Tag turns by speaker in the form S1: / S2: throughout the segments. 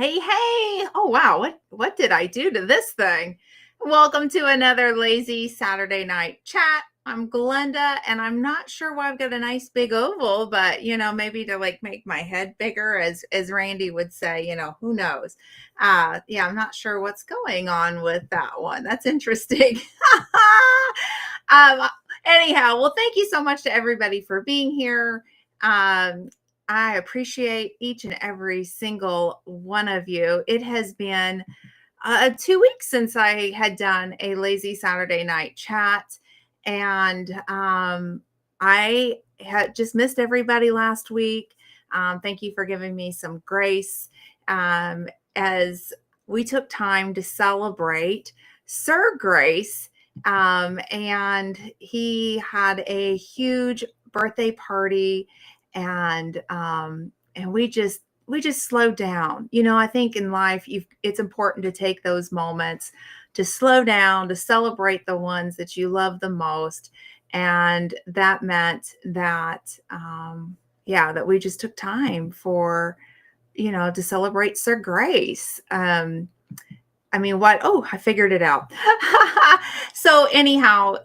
S1: Hey, hey. Oh wow, what did I do to this thing? Welcome to another lazy Saturday night chat. I'm Glenda and I'm not sure why I've got a nice big oval, but maybe to like make my head bigger as Randy would say, who knows. Yeah, I'm not sure what's going on with that one. That's interesting. um Anyhow, well, thank you so much to everybody for being here. Um I appreciate each and every single one of you. It has been 2 weeks since I had done a lazy Saturday night chat, and I had just missed everybody last week. Thank you for giving me some grace as we took time to celebrate Sir Grace, and he had a huge birthday party, and we just slowed down. I think in life it's important to take those moments to slow down, to celebrate the ones that you love the most. And that meant that yeah, that we just took time for to celebrate Sir Grace. I mean, what? Oh, I figured it out. So anyhow,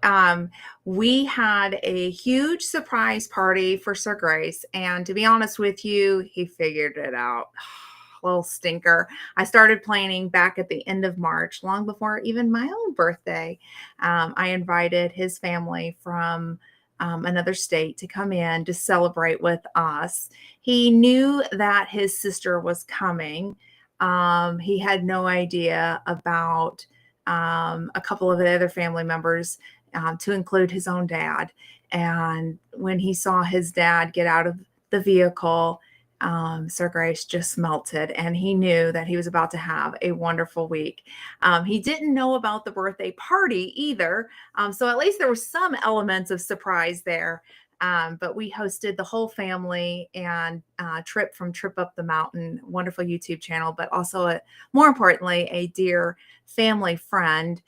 S1: we had a huge surprise party for Sir Grace, and to be honest with you, he figured it out. Little stinker. I started planning back at the end of March, long before even my own birthday. I invited his family from another state to come in to celebrate with us. He knew that his sister was coming. He had no idea about a couple of the other family members, to include his own dad. And when he saw his dad get out of the vehicle, Sir Grace just melted, and he knew that he was about to have a wonderful week. He didn't know about the birthday party either, so at least there was some elements of surprise there. But we hosted the whole family and Trip from Trip Up the Mountain, wonderful YouTube channel, but also, more importantly, a dear family friend.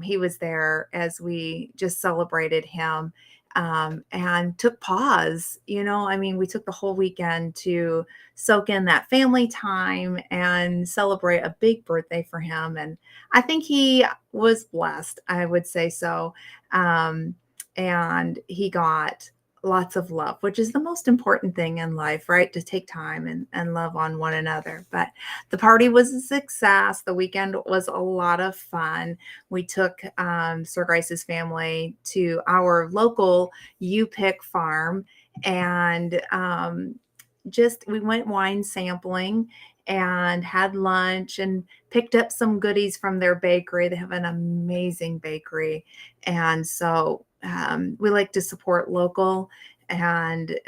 S1: He was there as we just celebrated him, and took pause. I mean, we took the whole weekend to soak in that family time and celebrate a big birthday for him. And I think he was blessed, I would say so. Um, and he got lots of love, which is the most important thing in life, right? To take time and love on one another. But the party was a success. The weekend was a lot of fun. We took Sir Grace's family to our local U-Pick farm, and just we went wine sampling and had lunch and picked up some goodies from their bakery. They have an amazing bakery, and so we like to support local, and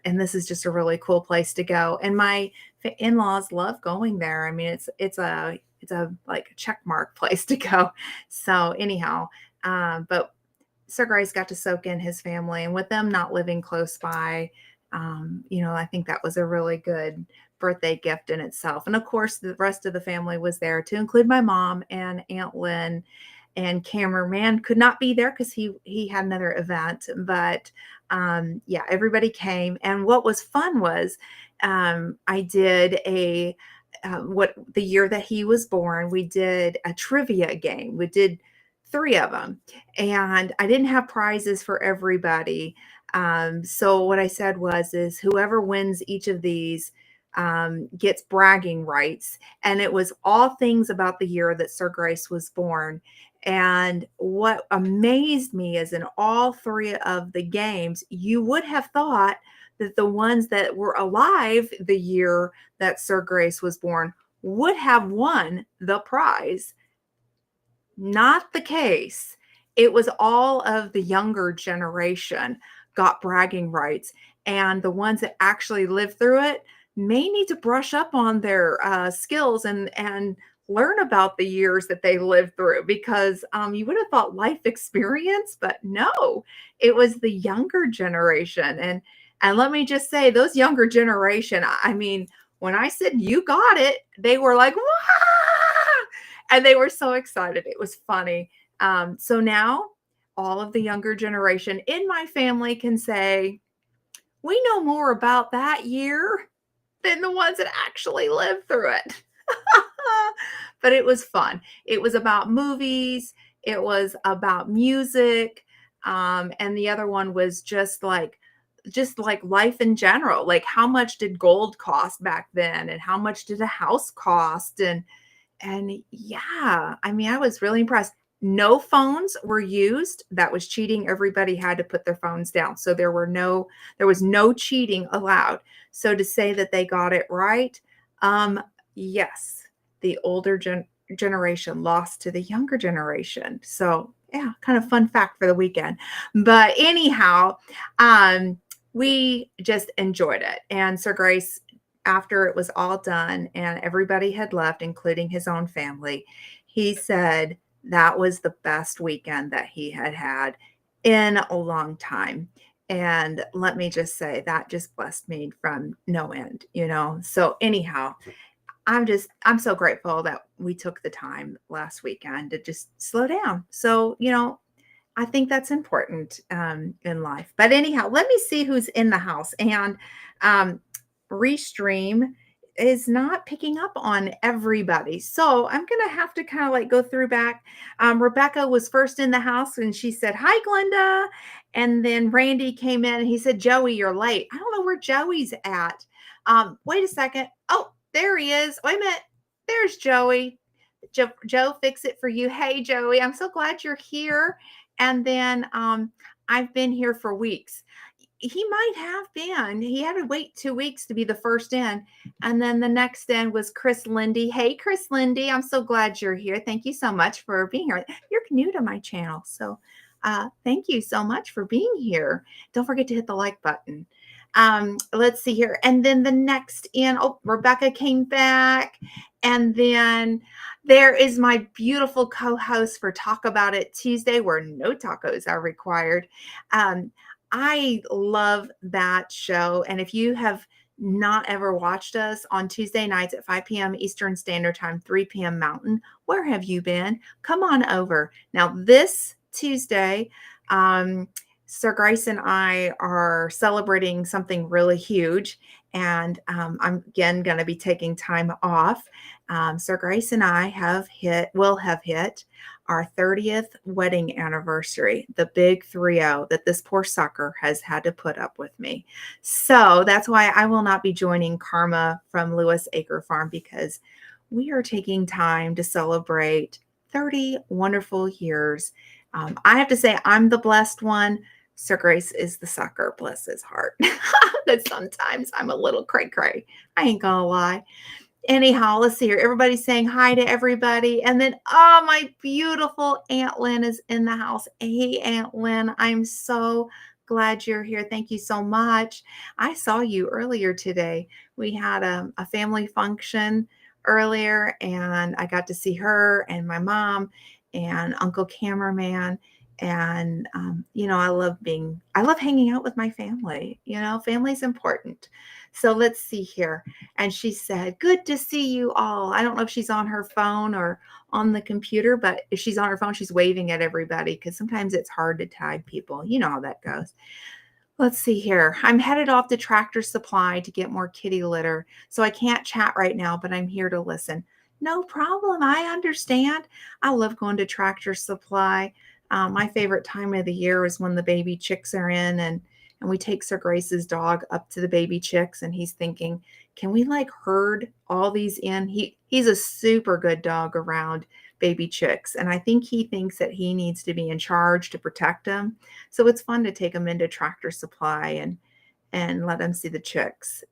S1: this is just a really cool place to go. And my in-laws love going there. I mean, it's a like check mark place to go. So anyhow, but Sir Grace got to soak in his family, and with them not living close by, I think that was a really good birthday gift in itself. And of course, the rest of the family was there, to include my mom and Aunt Lynn. And cameraman could not be there because he had another event, but yeah, everybody came. And what was fun was, I did what the year that he was born, we did a trivia game. We did three of them, and I didn't have prizes for everybody. So what I said is whoever wins each of these gets bragging rights. And it was all things about the year that Sir Grace was born. And what amazed me is in all three of the games, you would have thought that the ones that were alive the year that Sir Grace was born would have won the prize. Not the case. It was all of the younger generation got bragging rights, and the ones that actually lived through it may need to brush up on their skills and learn about the years that they lived through, because you would have thought life experience, but no, it was the younger generation. And let me just say, those younger generation, I mean, when I said you got it, they were like, "Wow!" And they were so excited. It was funny. So now all of the younger generation in my family can say, we know more about that year than the ones that actually lived through it. But it was fun. It was about movies, it was about music, and the other one was just like life in general. Like how much did gold cost back then and how much did a house cost and yeah, I mean, I was really impressed. No phones were used. That was cheating. Everybody had to put their phones down. So there was no cheating allowed. So to say that they got it right, yes, the older generation lost to the younger generation. So yeah, kind of fun fact for the weekend. But anyhow, um, we just enjoyed it. And Sir Grace, after it was all done and everybody had left, including his own family, he said that was the best weekend that he had had in a long time. And let me just say that just blessed me from no end. So anyhow, I'm so grateful that we took the time last weekend to just slow down. So, I think that's important in life. But anyhow, let me see who's in the house. And um, Restream is not picking up on everybody. So I'm going to have to kind of like go through back. Rebecca was first in the house and she said, "Hi, Glenda." And then Randy came in and he said, "Joey, you're late." I don't know where Joey's at. Wait a second. Oh, there he is. Wait a minute. There's Joey. Joe, fix it for you. Hey, Joey, I'm so glad you're here. And then I've been here for weeks. He might have been. He had to wait 2 weeks to be the first in. And then the next in was Chris Lindy. Hey, Chris Lindy, I'm so glad you're here. Thank you so much for being here. You're new to my channel. So thank you so much for being here. Don't forget to hit the like button. Let's see here. And then the next in, Rebecca came back. And then there is my beautiful co-host for Talk About It Tuesday, where no tacos are required. I love that show. And if you have not ever watched us on Tuesday nights at 5 p.m. Eastern Standard Time, 3 p.m. Mountain, where have you been? Come on over. Now, this Tuesday, Sir Grace and I are celebrating something really huge. And I'm again going to be taking time off. Sir Grace and I will have hit our 30th wedding anniversary, the big 3-0 that this poor sucker has had to put up with me. So that's why I will not be joining Karma from Lewis Acre Farm, because we are taking time to celebrate 30 wonderful years. I have to say I'm the blessed one. Sir Grace is the sucker, bless his heart. That sometimes I'm a little cray-cray. I ain't gonna lie. Anyhow, let's see here. Everybody's saying hi to everybody. And then, oh, my beautiful Aunt Lynn is in the house. Hey, Aunt Lynn, I'm so glad you're here. Thank you so much. I saw you earlier today. We had a family function earlier, and I got to see her and my mom and Uncle Cameraman. And I love hanging out with my family. Family's important. So let's see here. And she said, "Good to see you all." I don't know if she's on her phone or on the computer, but if she's on her phone, she's waving at everybody, because sometimes it's hard to tag people. You know how that goes. Let's see here. I'm headed off to Tractor Supply to get more kitty litter. So I can't chat right now, but I'm here to listen. No problem. I understand. I love going to Tractor Supply. My favorite time of the year is when the baby chicks are in, and we take Sir Grace's dog up to the baby chicks, and he's thinking, can we like herd all these in? He's a super good dog around baby chicks, and I think he thinks that he needs to be in charge to protect them. So it's fun to take him into Tractor Supply and let him see the chicks.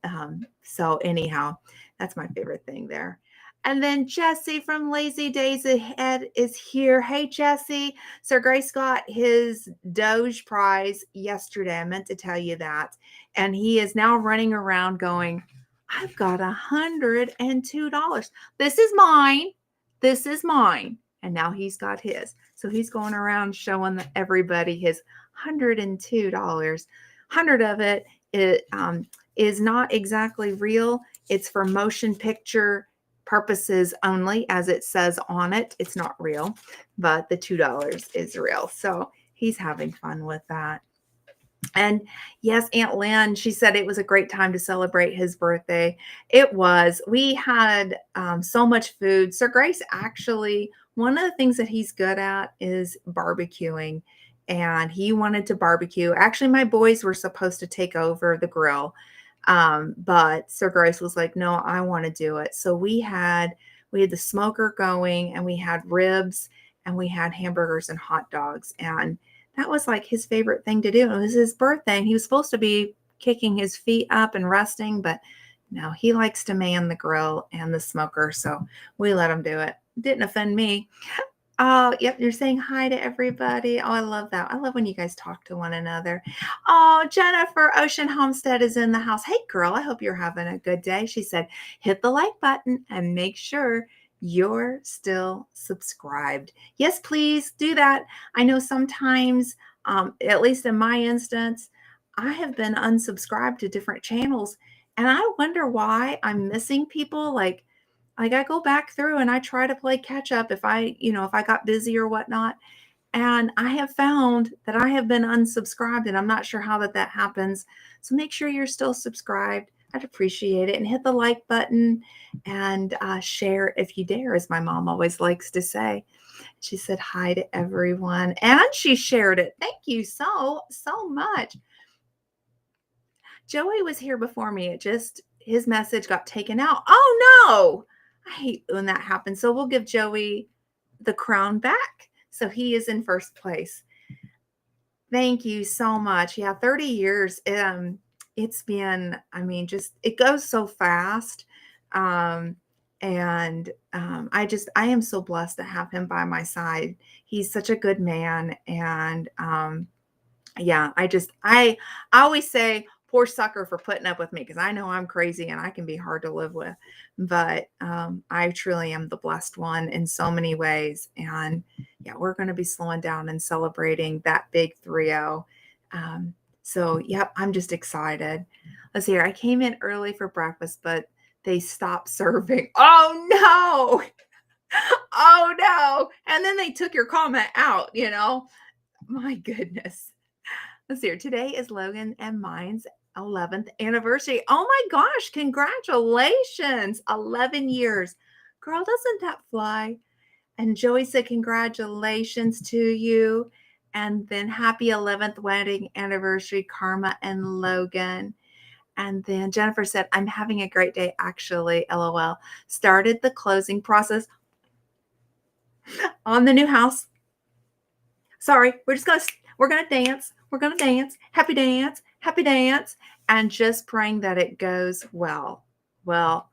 S1: So anyhow, that's my favorite thing there. And then Jesse from Lazy Days Ahead is here. Hey, Jesse. Sir Grace got his Doge prize yesterday. I meant to tell you that. And he is now running around going, "I've got $102. This is mine. This is mine." And now he's got his. So he's going around showing everybody his $102. 100 of it is not exactly real. It's for motion picture purposes only, as it says on it. It's not real, but the $2 is real. So he's having fun with that. And yes, Aunt Lynn, she said it was a great time to celebrate his birthday. It was. We had so much food. Sir Grace actually, one of the things that he's good at is barbecuing. And he wanted to barbecue. Actually, my boys were supposed to take over the grill. But Sir Grace was like, no, I want to do it. So we had the smoker going and we had ribs and we had hamburgers and hot dogs. And that was like his favorite thing to do. It was his birthday, and he was supposed to be kicking his feet up and resting, but no, he likes to man the grill and the smoker, so we let him do it. Didn't offend me. Oh, yep, you're saying hi to everybody. Oh, I love that. I love when you guys talk to one another. Oh, Jennifer Ocean Homestead is in the house. Hey, girl, I hope you're having a good day. She said, hit the like button and make sure you're still subscribed. Yes, please do that. I know sometimes, at least in my instance, I have been unsubscribed to different channels, and I wonder why I'm missing people. Like I go back through and I try to play catch up if I got busy or whatnot. And I have found that I have been unsubscribed and I'm not sure how that happens. So make sure you're still subscribed. I'd appreciate it. And hit the like button and share if you dare, as my mom always likes to say. She said hi to everyone and she shared it. Thank you so much. Joey was here before me. His message got taken out. Oh no. I hate when that happens. So we'll give Joey the crown back. So he is in first place. Thank you so much. Yeah, 30 years. It's been, I mean, just it goes so fast. Um, and I am so blessed to have him by my side. He's such a good man. And yeah, I always say poor sucker for putting up with me because I know I'm crazy and I can be hard to live with. But I truly am the blessed one in so many ways. And yeah, we're going to be slowing down and celebrating that big 3-0. So yep, I'm just excited. Let's see here. I came in early for breakfast, but they stopped serving. Oh no. Oh no. And then they took your comment out. My goodness. Let's see here. Today is Logan and mine's 11th anniversary. Oh my gosh, congratulations. 11 years. Girl, doesn't that fly? And Joey said, congratulations to you. And then happy 11th wedding anniversary, Karma and Logan. And then Jennifer said, I'm having a great day, actually, LOL. Started the closing process on the new house. Sorry, we're gonna dance. We're gonna dance. Happy dance. Happy dance. And just praying that it goes well. Well,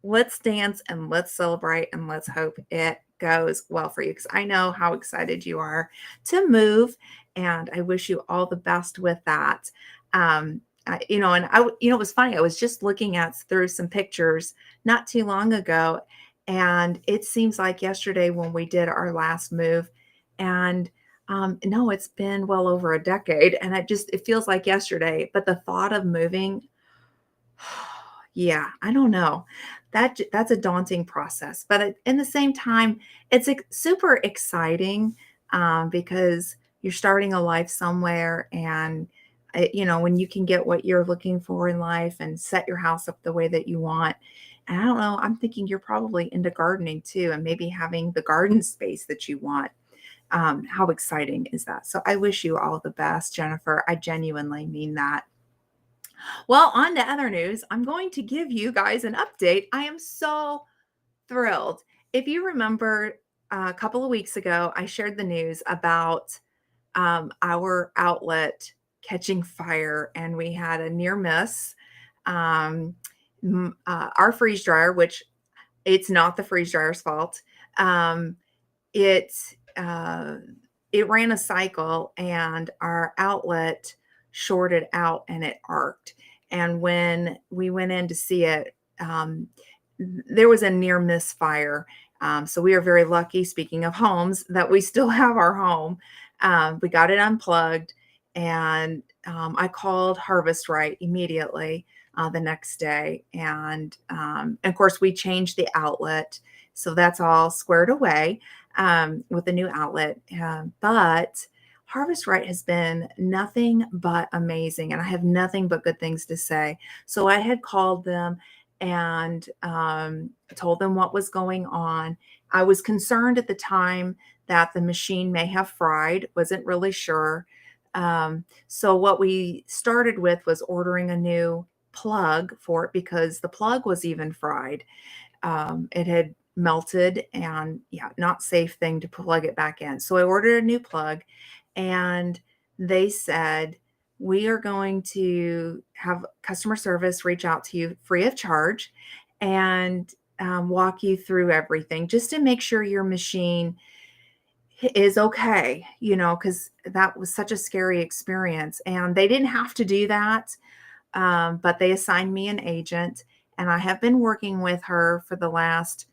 S1: let's dance and let's celebrate and let's hope it goes well for you because I know how excited you are to move, and I wish you all the best with that. It was funny. I was just looking at through some pictures not too long ago, and it seems like yesterday when we did our last move, and no, it's been well over a decade, and it feels like yesterday. But the thought of moving, yeah, I don't know. That's a daunting process, but in the same time, it's super exciting because you're starting a life somewhere, and when you can get what you're looking for in life and set your house up the way that you want. And I don't know, I'm thinking you're probably into gardening too, and maybe having the garden space that you want. How exciting is that? So I wish you all the best, Jennifer. I genuinely mean that. Well, on to other news. I'm going to give you guys an update. I am so thrilled. If you remember a couple of weeks ago, I shared the news about our outlet catching fire, and we had a near miss. Um, our freeze dryer, which it's not the freeze dryer's fault, um, it uh, it ran a cycle and our outlet shorted out and it arced. And when we went in to see it, there was a near misfire. So we are very lucky, speaking of homes, that we still have our home. We got it unplugged, and I called Harvest Right immediately the next day. And of course, we changed the outlet. So that's all squared away with the new outlet. But Harvest Right has been nothing but amazing, and I have nothing but good things to say. So I had called them and told them what was going on. I was concerned at the time that the machine may have fried, wasn't really sure. So what we started with was ordering a new plug for it because the plug was even fried. It had melted and yeah, not safe thing to plug it back in. So I ordered a new plug and they said, we are going to have customer service reach out to you free of charge and walk you through everything just to make sure your machine is okay, because that was such a scary experience. And they didn't have to do that, but they assigned me an agent, and I have been working with her for the last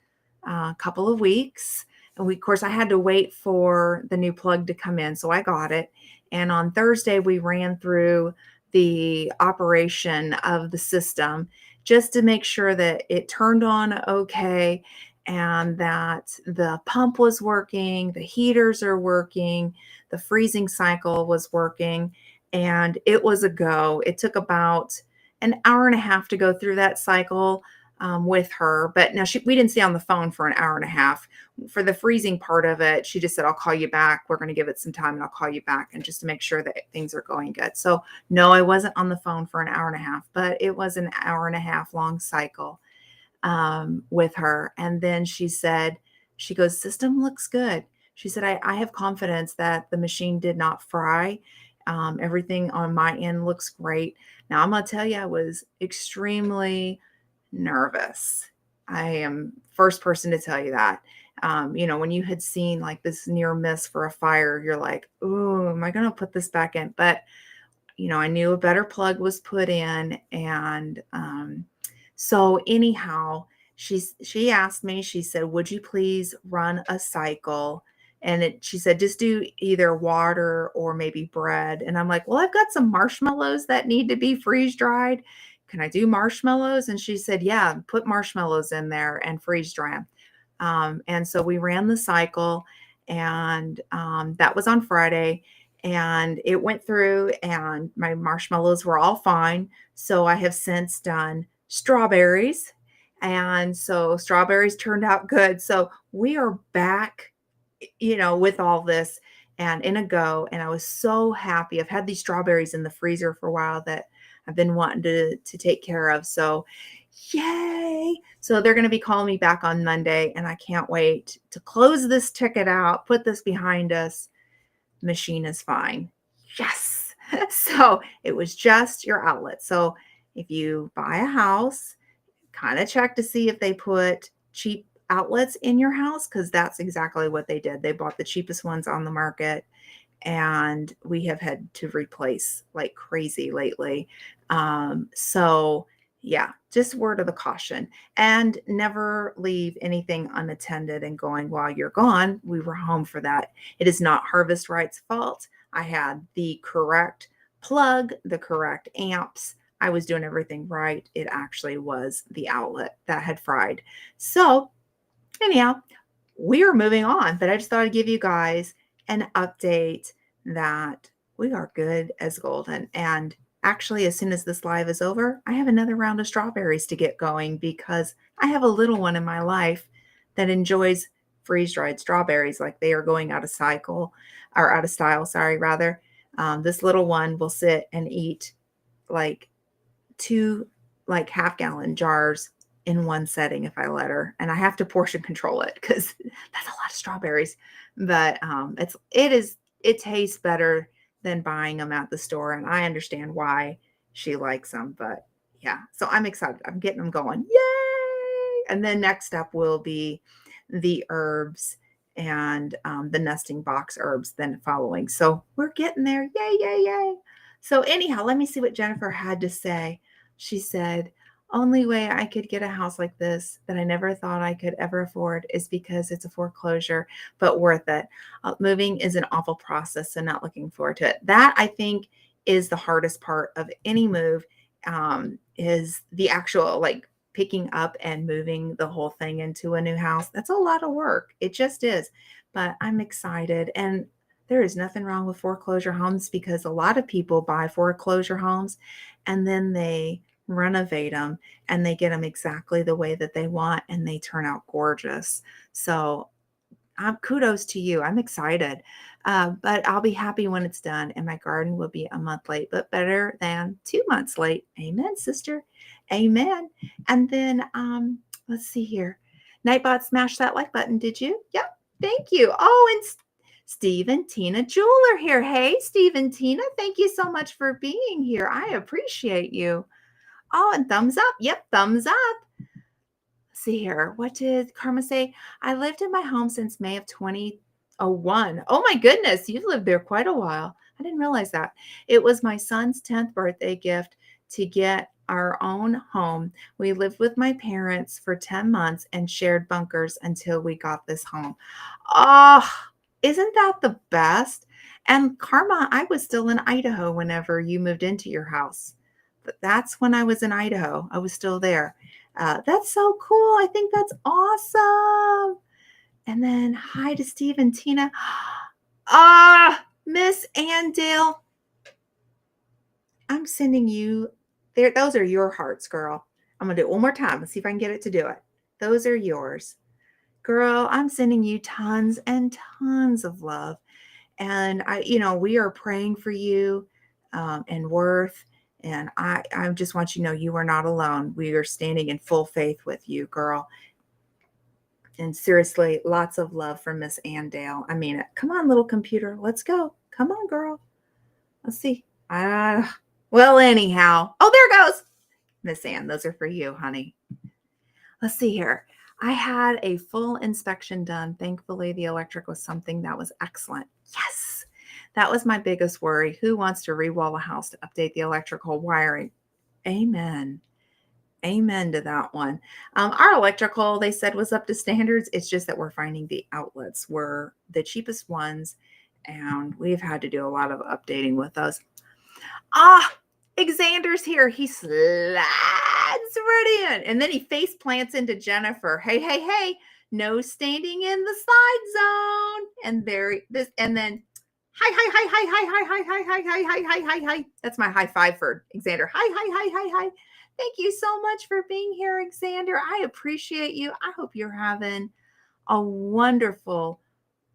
S1: couple of weeks. And of course, I had to wait for the new plug to come in, so I got it. And on Thursday, we ran through the operation of the system just to make sure that it turned on okay and that the pump was working, the heaters are working, the freezing cycle was working, and it was a go. It took about an hour and a half to go through that cycle with her. But now we didn't stay on the phone for an hour and a half. For the freezing part of it, she just said, I'll call you back. We're going to give it some time and I'll call you back and just to make sure that things are going good. So no, I wasn't on the phone for an hour and a half, but it was an hour and a half long cycle with her. And then she goes, system looks good. She said, I have confidence that the machine did not fry. Everything on my end looks great. Now, I'm going to tell you, I was extremely nervous. I am first person to tell you that. When you had seen like this near miss for a fire, you're like, oh, am I going to put this back in? But, I knew a better plug was put in. And so anyhow, she asked me, she said, would you please run a cycle? And she said, just do either water or maybe bread. And I'm like, well, I've got some marshmallows that need to be freeze dried. Can I do marshmallows? And she said, yeah, put marshmallows in there and freeze dry them. And so we ran the cycle, and that was on Friday. And it went through, and my marshmallows were all fine. So I have since done strawberries. And so strawberries turned out good. So we are back, with all this and in a go. And I was so happy. I've had these strawberries in the freezer for a while that I've been wanting to take care of. So yay. So they're going to be calling me back on Monday, and I can't wait to close this ticket out, put this behind us. Machine is fine. Yes. So it was just your outlet. So if you buy a house, kind of check to see if they put cheap outlets in your house, because that's exactly what they did. They bought the cheapest ones on the market, and we have had to replace like crazy lately. So yeah, just word of the caution, and never leave anything unattended and going while you're gone. We were home for that. It is not Harvest Right's fault. I had the correct plug, the correct amps. I was doing everything right. It actually was the outlet that had fried. So anyhow, we are moving on, but I just thought I'd give you guys an update that we are good as golden. And actually, as soon as this live is over, I have another round of strawberries to get going because I have a little one in my life that enjoys freeze-dried strawberries like they are going out of cycle or out of style, sorry, rather. This little one will sit and eat like two like half-gallon jars in one setting if I let her, and I have to portion control it because that's a lot of strawberries. But it tastes better than buying them at the store, and I understand why she likes them. But yeah, so I'm excited. I'm getting them going. Yay! And then next up will be the herbs and the nesting box herbs then following. So we're getting there. Yay, yay, yay. So anyhow, let me see what Jennifer had to say. She said, only way I could get a house like this that I never thought I could ever afford is because it's a foreclosure, but worth it. Moving is an awful process, so not looking forward to it. That I think is the hardest part of any move, is the actual like picking up and moving the whole thing into a new house. That's a lot of work. It just is. But I'm excited. And There is nothing wrong with foreclosure homes because a lot of people buy foreclosure homes and then they renovate them and they get them exactly the way that they want and they turn out gorgeous. So kudos to you. I'm excited. But I'll be happy when it's done, and my garden will be a month late, but better than 2 months late. Amen, sister. Amen. And then let's see here. Nightbot smashed that like button, did you? Yep. Thank you. Oh, and Steve and Tina Jeweler here. Hey, Steve and Tina, thank you so much for being here. I appreciate you. Oh, and thumbs up. Yep, thumbs up. See here. What did Karma say? I lived in my home since May of 2001. Oh my goodness, you've lived there quite a while. I didn't realize that. It was my son's 10th birthday gift to get our own home. We lived with my parents for 10 months and shared bunkers until we got this home. Oh, isn't that the best? And Karma, I was still in Idaho whenever you moved into your house. That's when I was in Idaho. I was still there. That's so cool. I think that's awesome. And then hi to Steve and Tina. Miss Andale, I'm sending you there. Those are your hearts, girl. I'm going to do it one more time. Let's see if I can get it to do it. Those are yours. Girl, I'm sending you tons and tons of love. And we are praying for you and Worth. And I just want you to know you are not alone. We are standing in full faith with you, girl. And seriously, lots of love from Miss Andale. I mean it. Come on, little computer. Let's go. Come on, girl. Let's see. Well, anyhow. Oh, there it goes. Miss Ann, those are for you, honey. Let's see here. I had a full inspection done. Thankfully, the electric was something that was excellent. Yes. That was my biggest worry. Who wants to rewall a house to update the electrical wiring? Amen. Amen to that one. Our electrical, they said, was up to standards. It's just that we're finding the outlets were the cheapest ones, and we've had to do a lot of updating with those. Xander's here. He slides right in, and then he face plants into Jennifer. Hey, hey, hey! No standing in the slide zone. And then hi, hi, hi, hi, hi, hi, hi, hi, hi, hi, hi, hi, hi, hi. That's my high five for Xander. Hi, hi, hi, hi, hi. Thank you so much for being here, Xander. I appreciate you. I hope you're having a wonderful,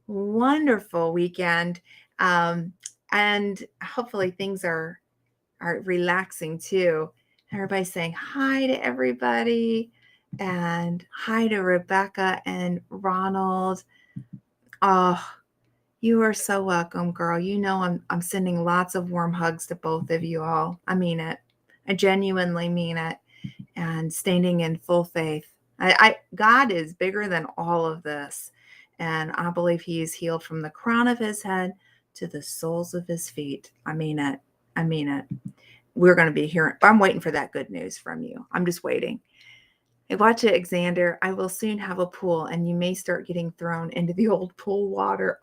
S1: wonderful weekend. And hopefully things are relaxing too. Everybody's saying hi to everybody and hi to Rebecca and Ronald. Oh, you are so welcome, girl. You know I'm sending lots of warm hugs to both of you all. I mean it. I genuinely mean it. And standing in full faith. God is bigger than all of this. And I believe he is healed from the crown of his head to the soles of his feet. I mean it. I mean it. We're going to be hearing. I'm waiting for that good news from you. I'm just waiting. Hey, watch it, Xander. I will soon have a pool, and you may start getting thrown into the old pool water.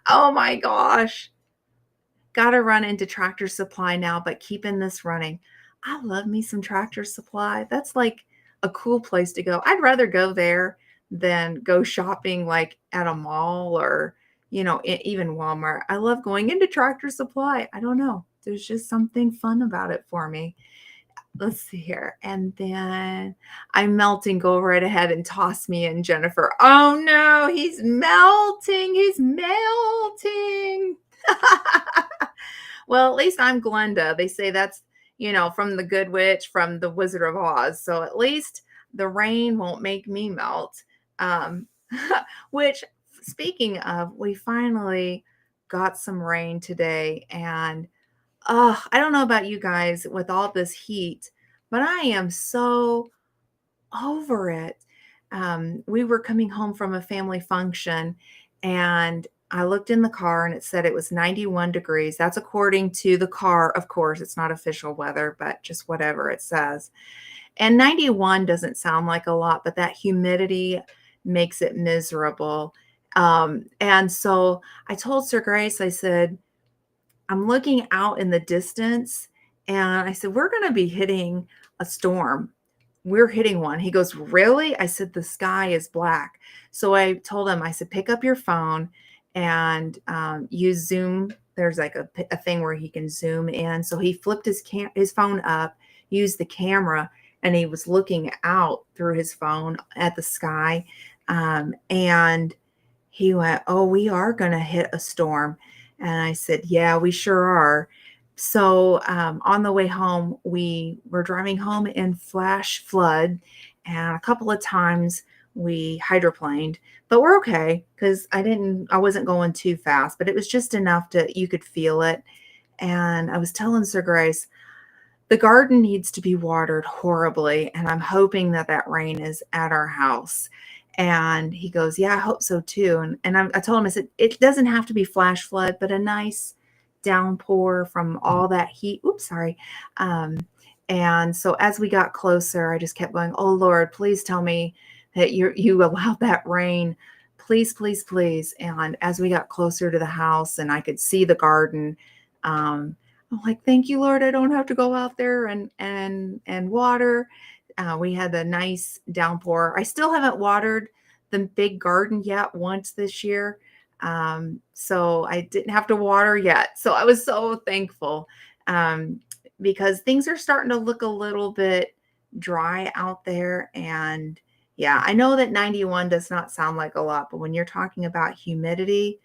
S1: Oh my gosh. Got to run into Tractor Supply now, but keeping this running. I love me some Tractor Supply. That's like a cool place to go. I'd rather go there than go shopping like at a mall or, even Walmart. I love going into Tractor Supply. I don't know. There's just something fun about it for me. Let's see here. And then I'm melting. Go right ahead and toss me in, Jennifer. Oh no, he's melting. He's melting. Well, at least I'm Glenda. They say that's, from the Good Witch, from the Wizard of Oz. So at least the rain won't make me melt. Which, speaking of, we finally got some rain today. And I don't know about you guys with all this heat, but I am so over it. We were coming home from a family function and I looked in the car and it said it was 91 degrees. That's according to the car. Of course, it's not official weather, but just whatever it says. And 91 doesn't sound like a lot, but that humidity makes it miserable. And so I told Sir Grace, I said, I'm looking out in the distance and I said, we're going to be hitting a storm. We're hitting one. He goes, really? I said, the sky is black. So I told him, I said, pick up your phone and use Zoom. There's like a thing where he can zoom in. So he flipped his phone up, used the camera, and he was looking out through his phone at the sky. And he went, "Oh, we are going to hit a storm." And I said, "Yeah, we sure are." So on the way home, we were driving home in flash flood, and a couple of times we hydroplaned, but we're okay because I wasn't going too fast, but it was just enough to you could feel it. And I was telling Sir Grace, the garden needs to be watered horribly, and I'm hoping that that rain is at our house. And he goes, "Yeah, I hope so too." I told him, I said, "It doesn't have to be flash flood, but a nice downpour from all that heat." Oops, sorry. Um, and so as we got closer, I just kept going, "Oh Lord, please tell me that you allowed that rain. Please, please, please." And as we got closer to the house and I could see the garden, I'm like, "Thank you, Lord. I don't have to go out there and water." We had a nice downpour. I still haven't watered the big garden yet once this year. So I didn't have to water yet. So I was so thankful um, because things are starting to look a little bit dry out there. And yeah, I know that 91 does not sound like a lot, but when you're talking about humidity,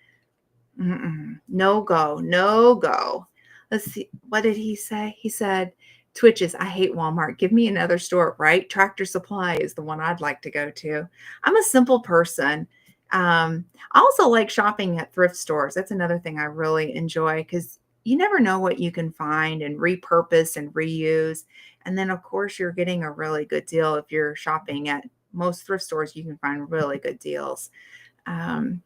S1: no go, no go. Let's see. What did he say? He said, "Twitches, I hate Walmart. Give me another store, right? Tractor Supply is the one I'd like to go to." I'm a simple person. I also like shopping at thrift stores. That's another thing I really enjoy because you never know what you can find and repurpose and reuse. And then, of course, you're getting a really good deal if you're shopping at most thrift stores. You can find really good deals. Um,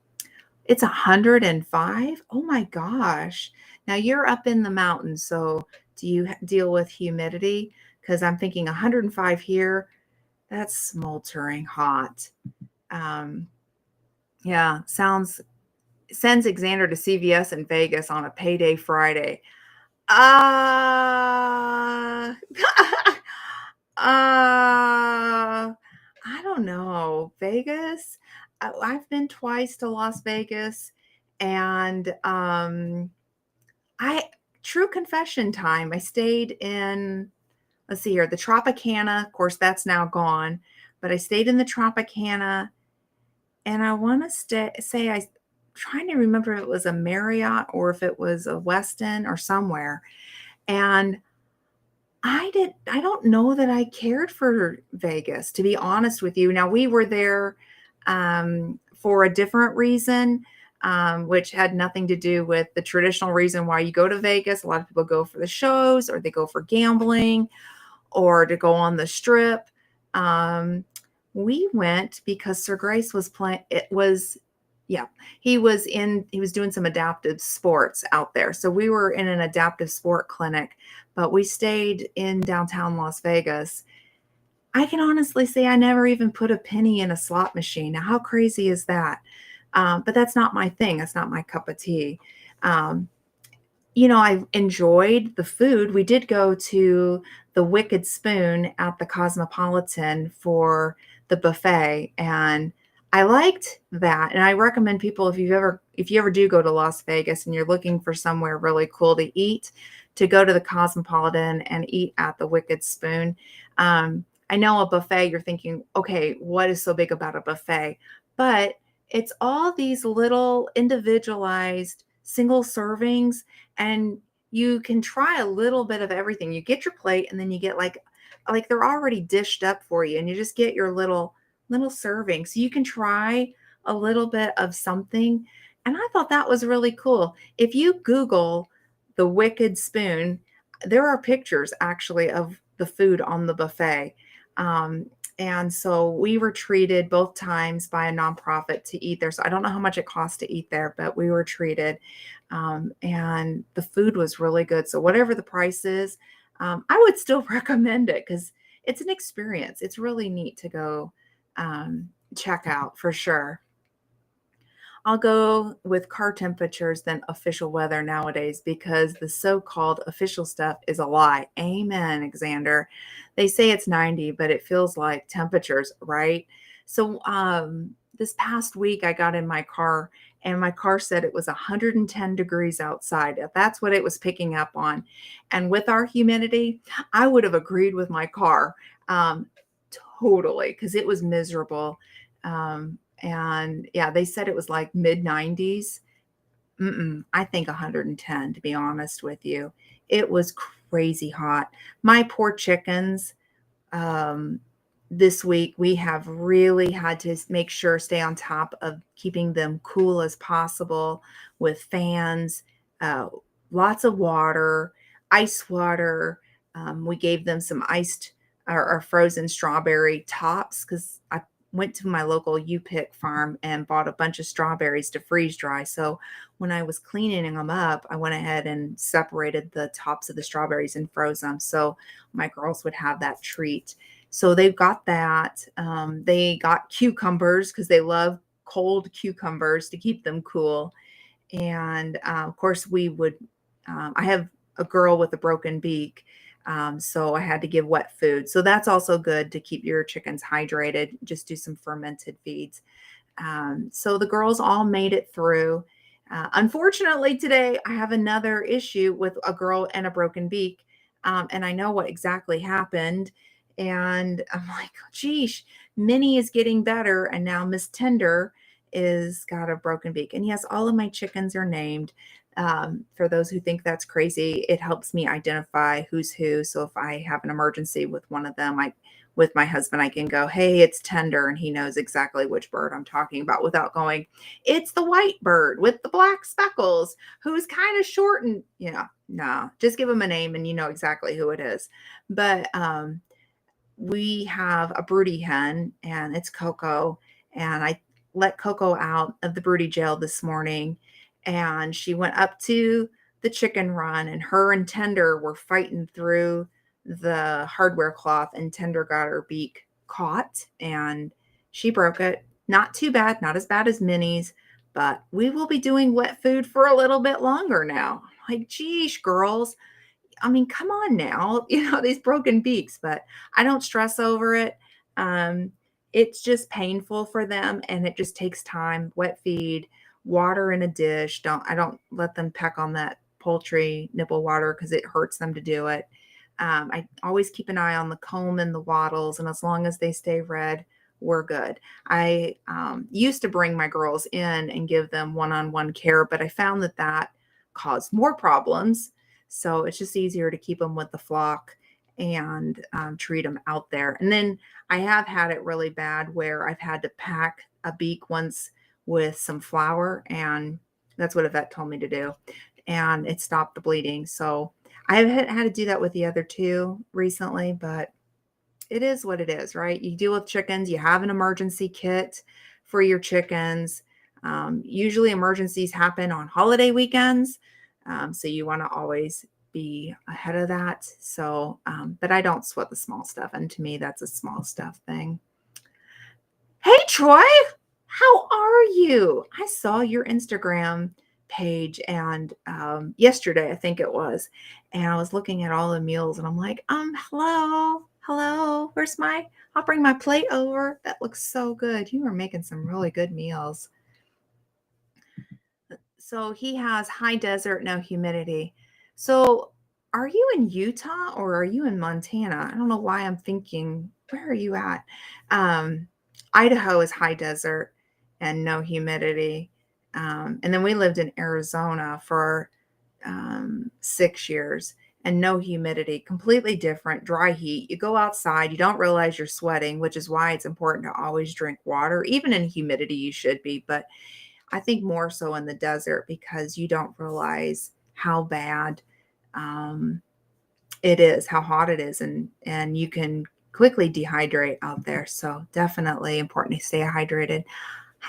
S1: it's 105? Oh my gosh. Now you're up in the mountains, so do you deal with humidity? Because I'm thinking 105 here, that's smoldering hot. Um, yeah, sends Xander to CVS in Vegas on a payday Friday. Uh, I don't know. Vegas? I've been twice to Las Vegas, and I true confession time. I stayed in, let's see here, the Tropicana. Of course, that's now gone, but I stayed in the Tropicana, and I want to say I trying to remember if it was a Marriott or if it was a Westin or somewhere. And I don't know that I cared for Vegas, to be honest with you. Now we were there for a different reason, which had nothing to do with the traditional reason why you go to Vegas. A lot of people go for the shows, or they go for gambling, or to go on the strip. Um, we went because Sir Grace was playing. It was, yeah, he was doing some adaptive sports out there. So we were in an adaptive sport clinic, but we stayed in downtown Las Vegas. I can honestly say I never even put a penny in a slot machine. Now, how crazy is that? But that's not my thing. That's not my cup of tea. Um, I enjoyed the food. We did go to the Wicked Spoon at the Cosmopolitan for the buffet, and I liked that. And I recommend people, if you ever do go to Las Vegas and you're looking for somewhere really cool to eat, to go to the Cosmopolitan and eat at the Wicked Spoon. I know a buffet, you're thinking, okay, what is so big about a buffet? But it's all these little individualized single servings, and you can try a little bit of everything. You get your plate, and then you get like they're already dished up for you, and you just get your little serving. So you can try a little bit of something. And I thought that was really cool. If you Google the Wicked Spoon, there are pictures actually of the food on the buffet. And so we were treated both times by a nonprofit to eat there. So I don't know how much it cost to eat there, but we were treated. And the food was really good. So whatever the price is, I would still recommend it because it's an experience. It's really neat to go check out for sure. I'll go with car temperatures than official weather nowadays because the so-called official stuff is a lie. Amen, Xander. They say it's 90, but it feels like temperatures, right? So this past week I got in my car and my car said it was 110 degrees outside. That's what it was picking up on. And with our humidity, I would have agreed with my car, um, totally, because it was miserable. And yeah, they said it was like mid 90s. I think 110, to be honest with you. It was crazy hot. My poor chickens, um, this week we have really had to make sure stay on top of keeping them cool as possible with fans, uh, lots of water, ice water. We gave them some iced or frozen strawberry tops because I went to my local U-Pick farm and bought a bunch of strawberries to freeze dry. So when I was cleaning them up, I went ahead and separated the tops of the strawberries and froze them so my girls would have that treat. So they've got that. They got cucumbers because they love cold cucumbers to keep them cool. And of course, I have a girl with a broken beak. So I had to give wet food. So that's also good to keep your chickens hydrated. Just do some fermented feeds. So the girls all made it through. Unfortunately, today I have another issue with a girl and a broken beak. And I know what exactly happened. And I'm like, geesh, Minnie is getting better. And now Miss Tender is got a broken beak. And yes, all of my chickens are named. For those who think that's crazy, it helps me identify who's who. So if I have an emergency with one of them, with my husband, I can go, hey, it's Tender, and he knows exactly which bird I'm talking about without going, it's the white bird with the black speckles who's kind of short. And yeah, no, just give him a name and you know exactly who it is. But we have a broody hen and it's Coco. And I let Coco out of the broody jail this morning and she went up to the chicken run and her and Tender were fighting through the hardware cloth and Tender got her beak caught and she broke it. Not too bad, not as bad as Minnie's, but we will be doing wet food for a little bit longer now. Like, geesh, girls, I mean, come on now, these broken beaks, but I don't stress over it. Um, it's just painful for them and it just takes time. Wet feed, water in a dish. I don't let them peck on that poultry nipple water because it hurts them to do it. I always keep an eye on the comb and the wattles, and as long as they stay red, we're good. I used to bring my girls in and give them one-on-one care, but I found that caused more problems. So it's just easier to keep them with the flock and treat them out there. And then I have had it really bad where I've had to pack a beak once with some flour, and that's what a vet told me to do. And it stopped the bleeding. So I haven't had to do that with the other two recently, but it is what it is, right? You deal with chickens, you have an emergency kit for your chickens. Usually emergencies happen on holiday weekends. So you want to always be ahead of that. So, but I don't sweat the small stuff. And to me, that's a small stuff thing. Hey, Troy, how are you? I saw your Instagram page and yesterday, I think it was, and I was looking at all the meals and I'm like, hello, I'll bring my plate over. That looks so good. You are making some really good meals. So he has high desert, no humidity. So are you in Utah or are you in Montana? I don't know why I'm thinking, where are you at? Um, Idaho is high desert and no humidity. And then we lived in Arizona for 6 years and no humidity, completely different, dry heat. You go outside, you don't realize you're sweating, which is why it's important to always drink water. Even in humidity, you should be, but I think more so in the desert because you don't realize how bad um, it is, how hot it is, and you can quickly dehydrate out there. So definitely important to stay hydrated.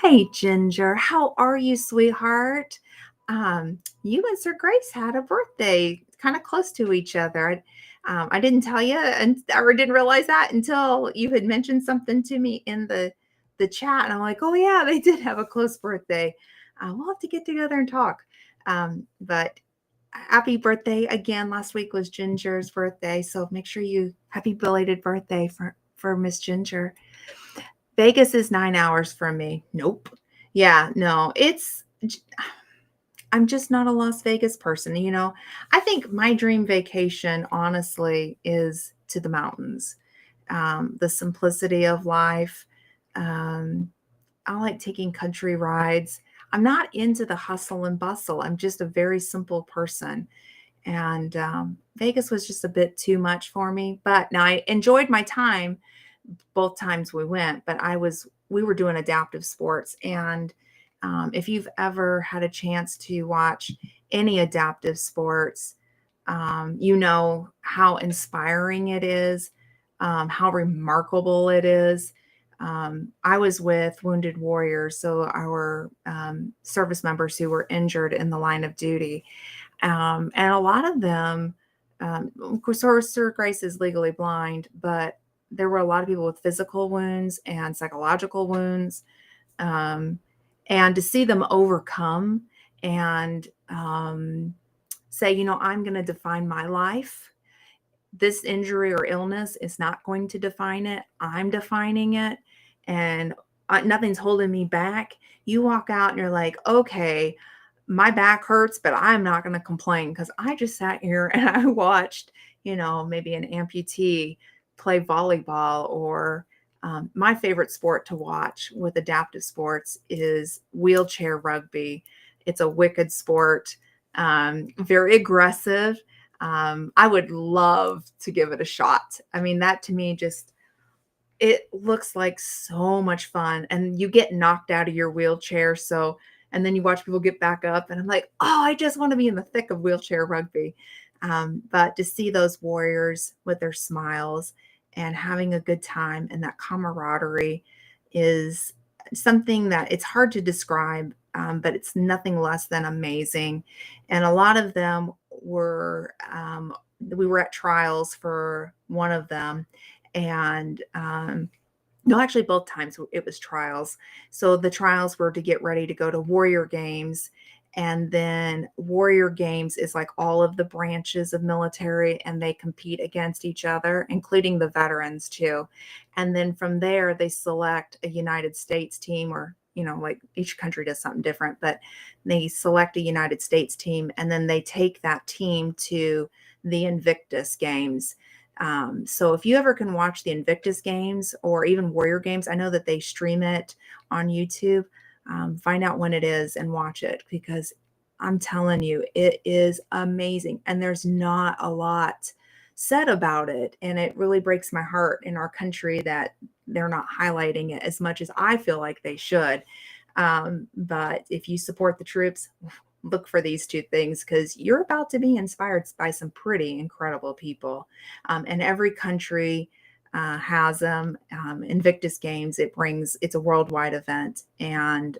S1: Hey, Ginger, how are you, sweetheart? You and Sir Grace had a birthday kind of close to each other. I didn't tell you, or didn't realize that until you had mentioned something to me in the chat, and I'm like, oh yeah, they did have a close birthday. We'll have to get together and talk. But happy birthday again. Last week was Ginger's birthday, so make sure you happy belated birthday for Miss Ginger. Vegas is 9 hours from me. Nope. Yeah, no, it's j- I'm just not a Las Vegas person, you know? I think my dream vacation, honestly, is to the mountains. The simplicity of life. Um, I like taking country rides. I'm not into the hustle and bustle. I'm just a very simple person. And Vegas was just a bit too much for me. But now I enjoyed my time both times we went, but we were doing adaptive sports. And if you've ever had a chance to watch any adaptive sports, you know how inspiring it is, how remarkable it is. I was with Wounded Warriors, so our service members who were injured in the line of duty. And a lot of them, of course, Sir Grace is legally blind, but there were a lot of people with physical wounds and psychological wounds. Um, and to see them overcome and say, you know, I'm going to define my life. This injury or illness is not going to define it. I'm defining it. And nothing's holding me back. You walk out and you're like, okay, my back hurts, but I'm not going to complain because I just sat here and I watched, you know, maybe an amputee play volleyball or my favorite sport to watch with adaptive sports is wheelchair rugby. It's a wicked sport, very aggressive. I would love to give it a shot. I mean, that to me just it looks like so much fun, and you get knocked out of your wheelchair, so and then you watch people get back up, and I'm like, "Oh, I just wanna be in the thick of wheelchair rugby." But to see those warriors with their smiles and having a good time and that camaraderie is something that it's hard to describe, but it's nothing less than amazing, and a lot of them were, we were at trials for one of them, and no, actually both times it was trials. So the trials were to get ready to go to Warrior Games, and then Warrior Games is like all of the branches of military, and they compete against each other, including the veterans too. And then from there they select a United States team, or you know, like each country does something different, but they select a United States team, and then they take that team to the Invictus Games. So if you ever can watch the Invictus Games or even Warrior Games, I know that they stream it on YouTube. Find out when it is and watch it because I'm telling you, it is amazing. And there's not a lot said about it. And it really breaks my heart in our country that they're not highlighting it as much as I feel like they should. But if you support the troops, look for these two things because you're about to be inspired by some pretty incredible people. And every country has them. Invictus Games, it's a worldwide event. And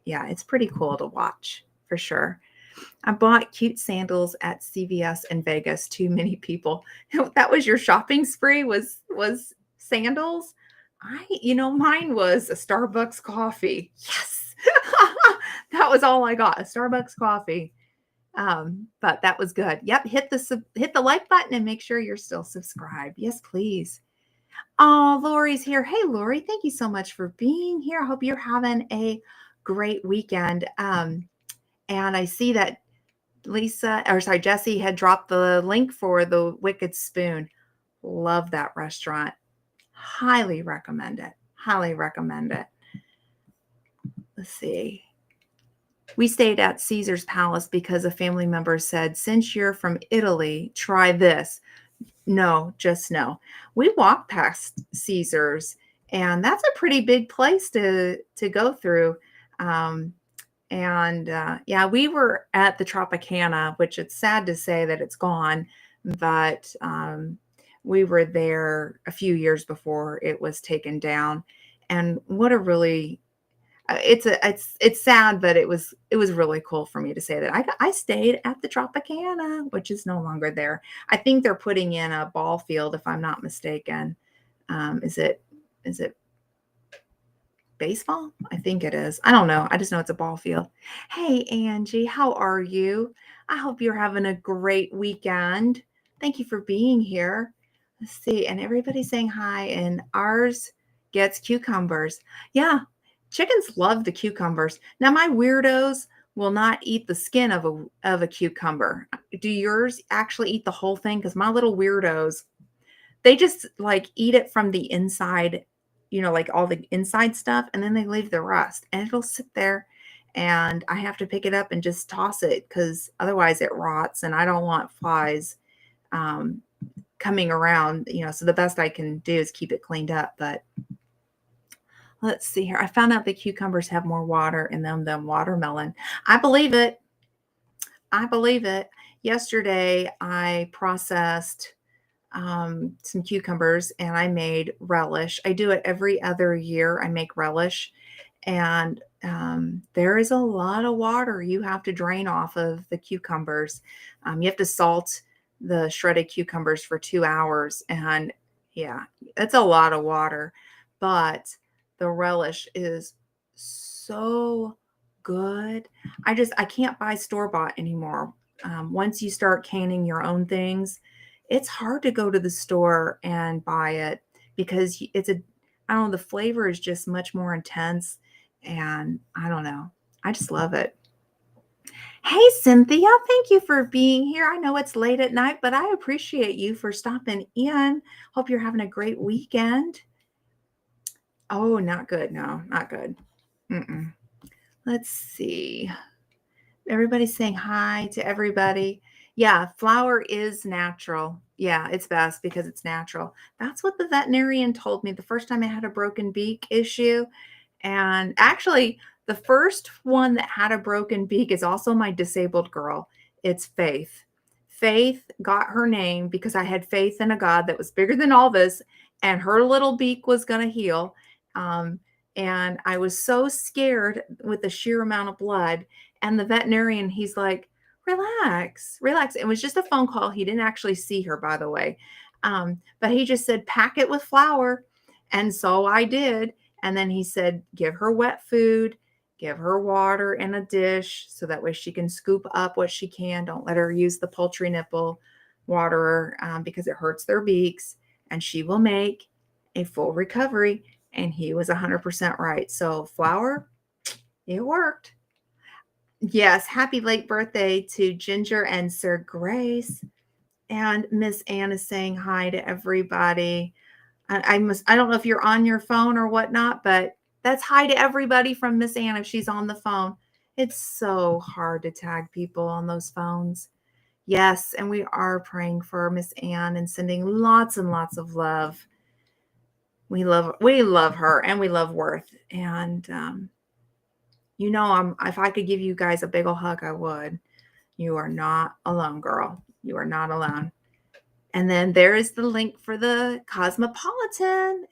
S1: yeah, it's pretty cool to watch for sure. I bought cute sandals at CVS in Vegas. Too many people. That was your shopping spree was sandals. You know, mine was a Starbucks coffee. Yes. That was all I got, a Starbucks coffee. But that was good. Yep, hit the like button and make sure you're still subscribed. Yes, please. Oh, Lori's here. Hey, Lori, thank you so much for being here. I hope you're having a great weekend. And I see that Jesse had dropped the link for the Wicked Spoon. Love that restaurant. Highly recommend it. Highly recommend it. Let's see. We stayed at Caesar's Palace because a family member said, since you're from Italy, try this. No, just no. We walked past Caesar's, and that's a pretty big place to go through. Um, and yeah, we were at the Tropicana, which it's sad to say that it's gone, but we were there a few years before it was taken down. And what a really it's sad, but it was really cool for me to say that I stayed at the Tropicana, which is no longer there. I think they're putting in a ball field, if I'm not mistaken. Is it baseball? I think it is. I don't know. I just know it's a ball field. Hey, Angie, how are you? I hope you're having a great weekend. Thank you for being here. Let's see. And everybody's saying hi, and ours gets cucumbers. Yeah. Chickens love the cucumbers. Now my weirdos will not eat the skin of a cucumber. Do yours actually eat the whole thing? Because my little weirdos, they just like eat it from the inside, like all the inside stuff, and then they leave the rest. And it'll sit there and I have to pick it up and just toss it because otherwise it rots and I don't want flies um, coming around. So the best I can do is keep it cleaned up. But let's see here. I found out that cucumbers have more water in them than watermelon. I believe it. I believe it. Yesterday, I processed some cucumbers and I made relish. I do it every other year. I make relish, and there is a lot of water you have to drain off of the cucumbers. You have to salt the shredded cucumbers for 2 hours, and yeah, it's a lot of water, but the relish is so good. I can't buy store-bought anymore. Once you start canning your own things, it's hard to go to the store and buy it because I don't know, the flavor is just much more intense, and I don't know. I just love it. Hey, Cynthia, thank you for being here. I know it's late at night, but I appreciate you for stopping in. Hope you're having a great weekend. Oh, not good. No, not good. Mm-mm. Let's see. Everybody's saying hi to everybody. Yeah, flour is natural. Yeah, it's best because it's natural. That's what the veterinarian told me the first time I had a broken beak issue. And actually, the first one that had a broken beak is also my disabled girl. It's Faith. Faith got her name because I had faith in a God that was bigger than all this, and her little beak was going to heal. Um, and I was so scared with the sheer amount of blood. And the veterinarian, he's like, relax, relax. It was just a phone call. He didn't actually see her, by the way. But he just said, pack it with flour. And so I did. And then he said, give her wet food, give her water in a dish so that way she can scoop up what she can. Don't let her use the poultry nipple water because it hurts their beaks, and she will make a full recovery. And he was 100% right. So flour, it worked. Yes, happy late birthday to Ginger and Sir Grace. And Miss Ann is saying hi to everybody. I don't know if you're on your phone or whatnot, but that's hi to everybody from Miss Ann if she's on the phone. It's so hard to tag people on those phones. Yes, and we are praying for Miss Ann and sending lots and lots of love. We love her and we love Worth. And if I could give you guys a big ol' hug, I would. You are not alone, girl. You are not alone. And then there is the link for the Cosmopolitan.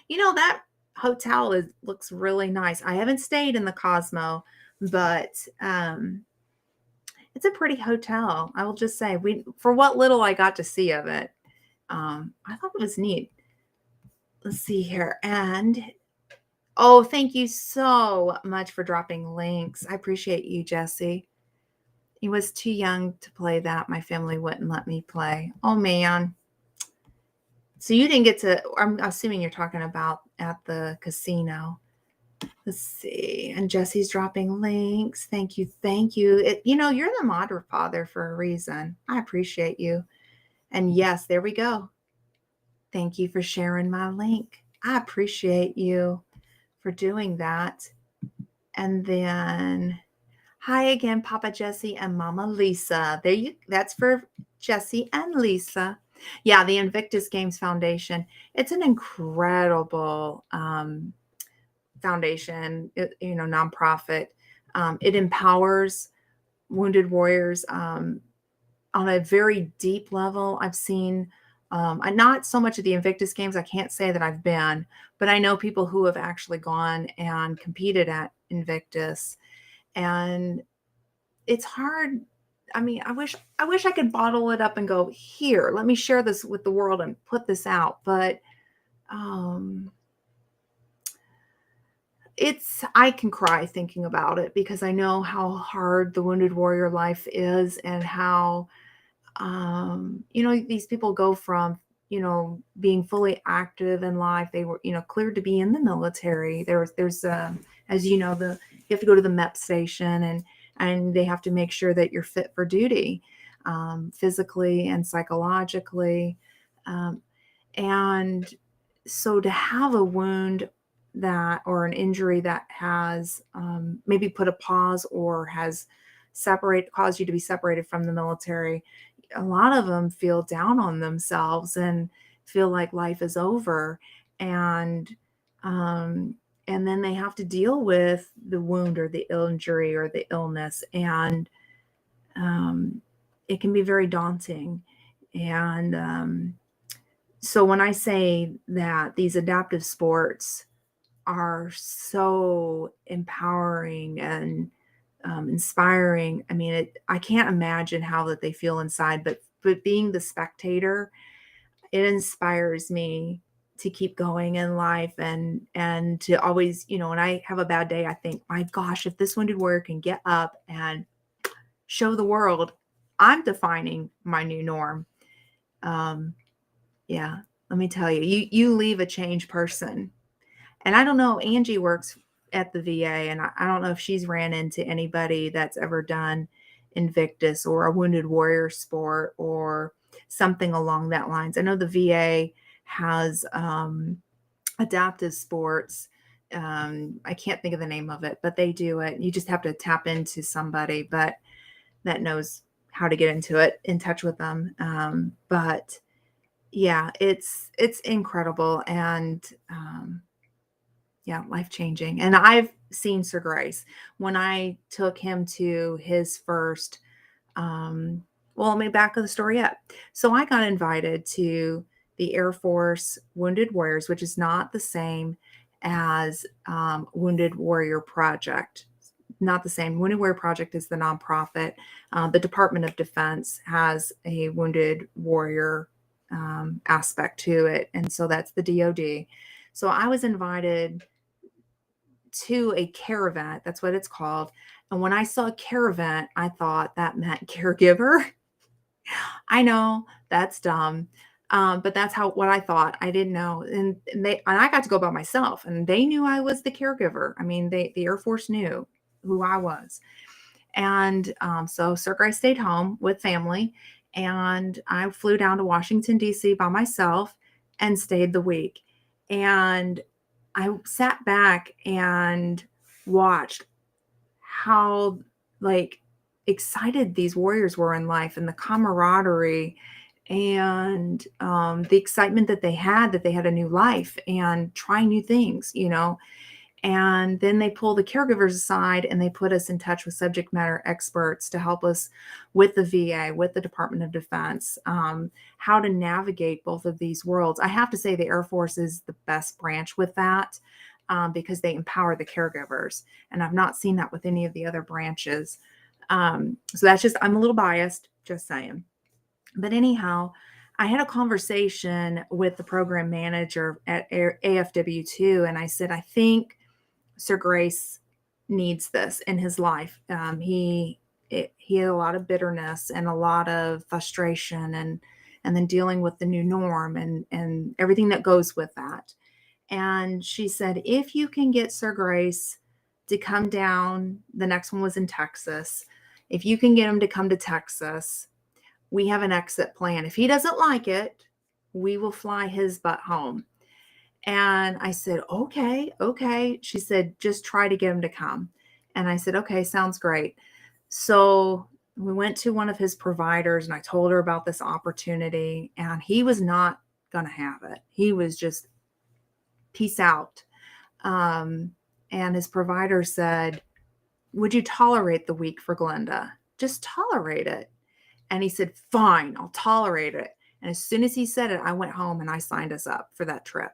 S1: That hotel looks really nice. I haven't stayed in the Cosmo, but it's a pretty hotel. I will just say, for what little I got to see of it, I thought it was neat. Let's see here. And oh, thank you so much for dropping links. I appreciate you, Jesse. He was too young to play that. My family wouldn't let me play. Oh, man. So you didn't get to, I'm assuming you're talking about at the casino. Let's see. And Jesse's dropping links. Thank you. Thank you. You're the moderator father for a reason. I appreciate you. And yes, there we go. Thank you for sharing my link. I appreciate you for doing that. And then hi again, Papa Jesse and Mama Lisa. That's for Jesse and Lisa. Yeah, the Invictus Games Foundation. It's an incredible foundation, nonprofit. It empowers wounded warriors on a very deep level. I've seen, not so much of the Invictus Games. I can't say that I've been, but I know people who have actually gone and competed at Invictus. And it's hard. I mean, I wish I could bottle it up and go, here, let me share this with the world and put this out. But I can cry thinking about it because I know how hard the wounded warrior life is and how, these people go from being fully active in life. They were, cleared to be in the military. There's as you know, you have to go to the MEP station, and they have to make sure that you're fit for duty, physically and psychologically. Um, and so to have a wound that, or an injury that has maybe put a pause or has caused you to be separated from the military, a lot of them feel down on themselves and feel like life is over. And um, and then they have to deal with the wound or the injury or the illness, and um, it can be very daunting. And so when I say that these adaptive sports are so empowering and inspiring, I mean, I can't imagine how that they feel inside, but being the spectator, it inspires me to keep going in life, and to always, when I have a bad day, I think, my gosh, if this wounded warrior can get up and show the world, I'm defining my new norm. Um, yeah, let me tell you, you leave a changed person. And I don't know, Angie works at the VA, and I don't know if she's ran into anybody that's ever done Invictus or a wounded warrior sport or something along that lines. I know the VA has adaptive sports. I can't think of the name of it, but they do it. You just have to tap into somebody, but that knows how to get into it, in touch with them. But yeah, it's incredible, and yeah, life changing. And I've seen Sir Grace when I took him to his first. Let me back of the story up. So I got invited to the Air Force Wounded Warriors, which is not the same as Wounded Warrior Project. Not the same. Wounded Warrior Project is the nonprofit. The Department of Defense has a Wounded Warrior aspect to it, and so that's the DoD. So I was invited to a caravan. That's what it's called. And when I saw caravan, I thought that meant caregiver. I know that's dumb. But that's what I thought. I didn't know. And I got to go by myself, and they knew I was the caregiver. I mean, the Air Force knew who I was. And so Sir Grace stayed home with family, and I flew down to Washington, D.C. by myself and stayed the week. And I sat back and watched how, like, excited these warriors were in life, and the camaraderie, and the excitement that they had a new life and trying new things, and then they pull the caregivers aside and they put us in touch with subject matter experts to help us with the VA, with the Department of Defense, how to navigate both of these worlds. I have to say the Air Force is the best branch with that, because they empower the caregivers. And I've not seen that with any of the other branches. So that's just, I'm a little biased, just saying. But anyhow, I had a conversation with the program manager at AFW2, and I said, I think Sir Grace needs this in his life. He had a lot of bitterness and a lot of frustration, and then dealing with the new norm and everything that goes with that. And she said, if you can get Sir Grace to come down, the next one was in Texas. If you can get him to come to Texas, we have an exit plan. If he doesn't like it, we will fly his butt home. And I said, okay. She said, just try to get him to come. And I said, okay, sounds great. So we went to one of his providers, and I told her about this opportunity, and he was not going to have it. He was just, peace out. And his provider said, would you tolerate the week for Glenda? Just tolerate it. And he said, fine, I'll tolerate it. And as soon as he said it, I went home and I signed us up for that trip.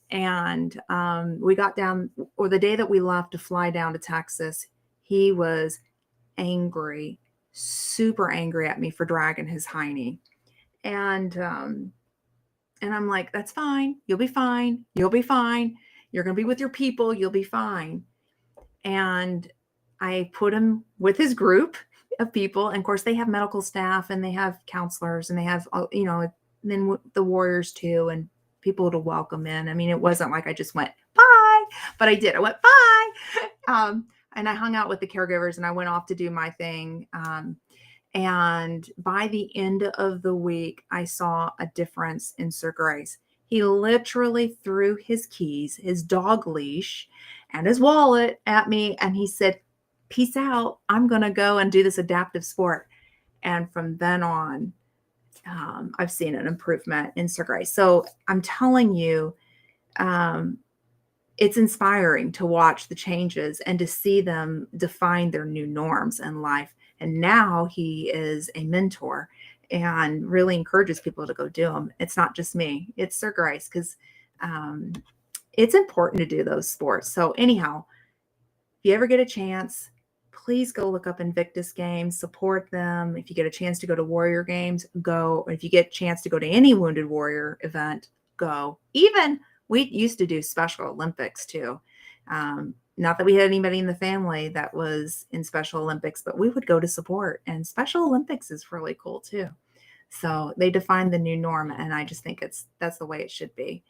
S1: And we got down, or the day that we left to fly down to Texas, he was angry, super angry at me for dragging his hiney. And I'm like, that's fine. You'll be fine. You'll be fine. You're going to be with your people. You'll be fine. And I put him with his group of people. And of course, they have medical staff, and they have counselors, and they have, and then the Warriors too, and people to welcome in. I mean, it wasn't like I just went bye, but I did. I went bye, and I hung out with the caregivers, and I went off to do my thing. And by the end of the week, I saw a difference in Sir Grace. He literally threw his keys, his dog leash, and his wallet at me, and he said, "Peace out. I'm going to go and do this adaptive sport." And from then on, I've seen an improvement in Sir Grace. So I'm telling you, um, it's inspiring to watch the changes and to see them define their new norms in life. And now he is a mentor and really encourages people to go do them. It's not just me, it's Sir Grace, because um, it's important to do those sports. So, anyhow, if you ever get a chance, please go look up Invictus Games, support them. If you get a chance to go to Warrior Games, go. If you get a chance to go to any Wounded Warrior event, go. Even we used to do Special Olympics too. Not that we had anybody in the family that was in Special Olympics, but we would go to support. And Special Olympics is really cool too. So they define the new norm, and I just think that's the way it should be.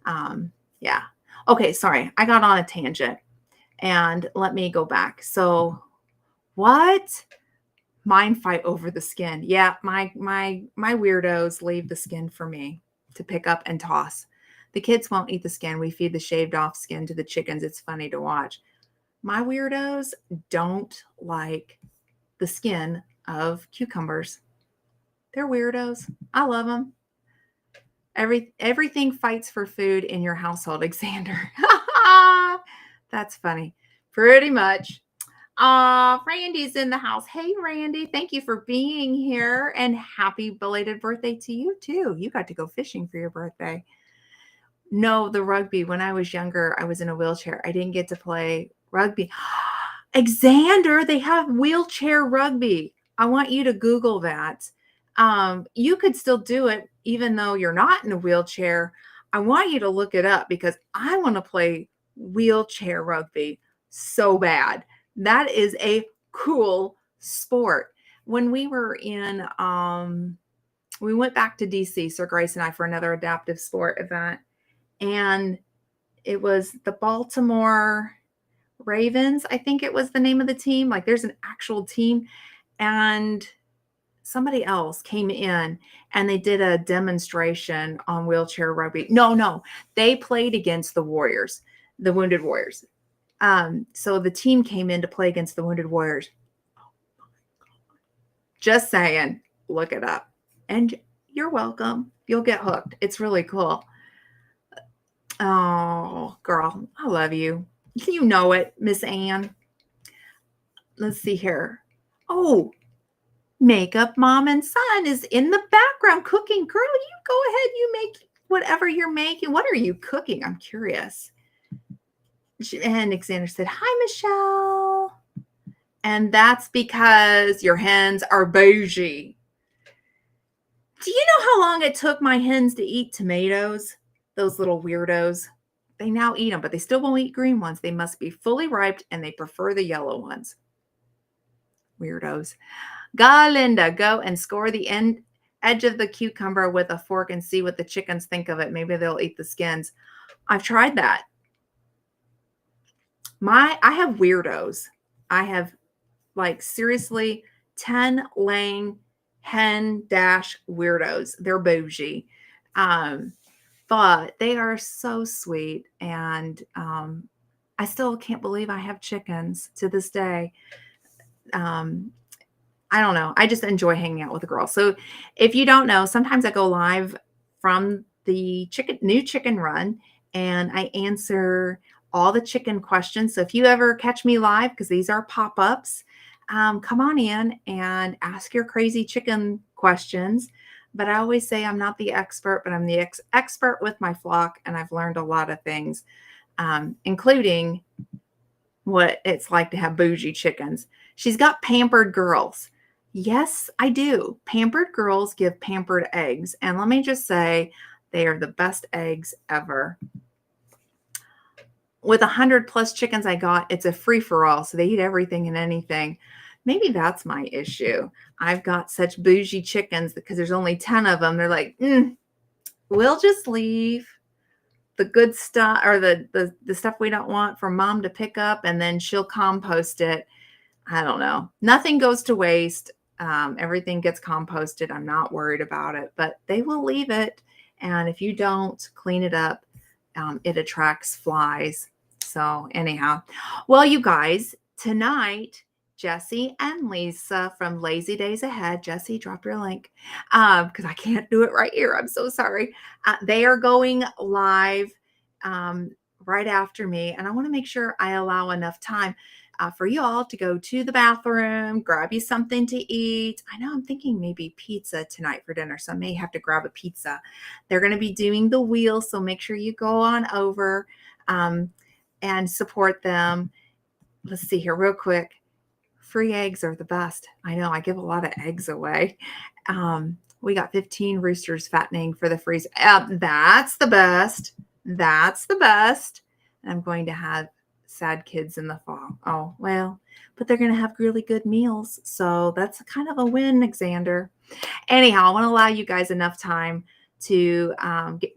S1: Yeah. Okay, sorry, I got on a tangent, and let me go back. So, what? Mind fight over the skin. Yeah, my weirdos leave the skin for me to pick up and toss. The kids won't eat the skin. We feed the shaved off skin to the chickens. It's funny to watch. My weirdos don't like the skin of cucumbers. They're weirdos. I love them. Everything fights for food in your household, Xander. That's funny. Pretty much. Randy's in the house. Hey, Randy, thank you for being here, and happy belated birthday to you too. You got to go fishing for your birthday. No, the rugby. When I was younger, I was in a wheelchair. I didn't get to play rugby. Xander, they have wheelchair rugby. I want you to Google that. You could still do it even though you're not in a wheelchair. I want you to look it up because I want to play wheelchair rugby so bad. That is a cool sport. When we were in, we went back to DC, Sir Grace and I, for another adaptive sport event. And it was the Baltimore Ravens, I think it was the name of the team. Like there's an actual team. And somebody else came in and they did a demonstration on wheelchair rugby. No, they played against the Warriors, the Wounded Warriors. So the team came in to play against the Wounded Warriors. Just saying, look it up. And you're welcome. You'll get hooked. It's really cool. Oh, girl, I love you. You know it, Miss Ann. Let's see here. Oh, Makeup Mom and Son is in the background cooking. Girl, you go ahead. You make whatever you're making. What are you cooking? I'm curious. And Alexander said, "Hi, Michelle." And that's because your hens are bougie. Do you know how long it took my hens to eat tomatoes? Those little weirdos. They now eat them, but they still won't eat green ones. They must be fully ripe, and they prefer the yellow ones. Weirdos. Go, Linda. Go and score the edge of the cucumber with a fork and see what the chickens think of it. Maybe they'll eat the skins. I've tried that. I have weirdos. I have, like, seriously 10 laying hen dash weirdos. They're bougie. But they are so sweet. And I still can't believe I have chickens to this day. I don't know. I just enjoy hanging out with the girls. So if you don't know, sometimes I go live from the new chicken run, and I answer all the chicken questions. So if you ever catch me live, because these are pop-ups, come on in and ask your crazy chicken questions. But I always say I'm not the expert, but I'm the expert with my flock, and I've learned a lot of things, including what it's like to have bougie chickens. She's got pampered girls. Yes, I do. Pampered girls give pampered eggs. And let me just say, they are the best eggs ever. With 100+ chickens I got, it's a free-for-all. So they eat everything and anything. Maybe that's my issue. I've got such bougie chickens because there's only 10 of them. They're like, we'll just leave the good stuff or the stuff we don't want for mom to pick up and then she'll compost it. I don't know. Nothing goes to waste. Everything gets composted. I'm not worried about it, but they will leave it. And if you don't clean it up, it attracts flies. So, anyhow, well, you guys, tonight, Jesse and Lisa from Lazy Days Ahead, Jesse, drop your link because I can't do it right here. I'm so sorry. They are going live um, right after me, and I want to make sure I allow enough time for you all to go to the bathroom, grab you something to eat. I know I'm thinking maybe pizza tonight for dinner, so I may have to grab a pizza. They're going to be doing the wheel, so make sure you go on over and support them. Let's see here real quick. Free eggs are the best. I know I give a lot of eggs away. We got 15 roosters fattening for the freeze. That's the best. That's the best. And I'm going to have sad kids in the fall. Oh, well, but they're going to have really good meals. So that's kind of a win, Xander. Anyhow, I want to allow you guys enough time to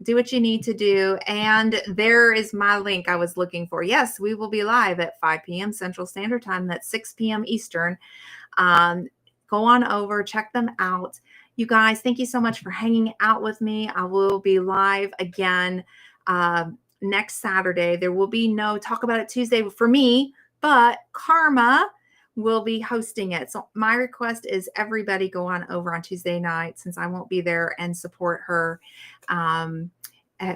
S1: do what you need to do. And there is my link I was looking for. Yes, we will be live at 5 p.m. Central Standard Time. That's 6 p.m. Eastern. Go on over, check them out. You guys, thank you so much for hanging out with me. I will be live again next Saturday. There will be no Talk About It Tuesday for me, but Karma will be hosting it. So my request is everybody go on over on Tuesday night since I won't be there and support her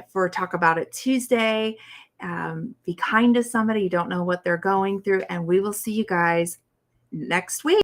S1: for Talk About It Tuesday. Be kind to somebody. You don't know what they're going through. And we will see you guys next week.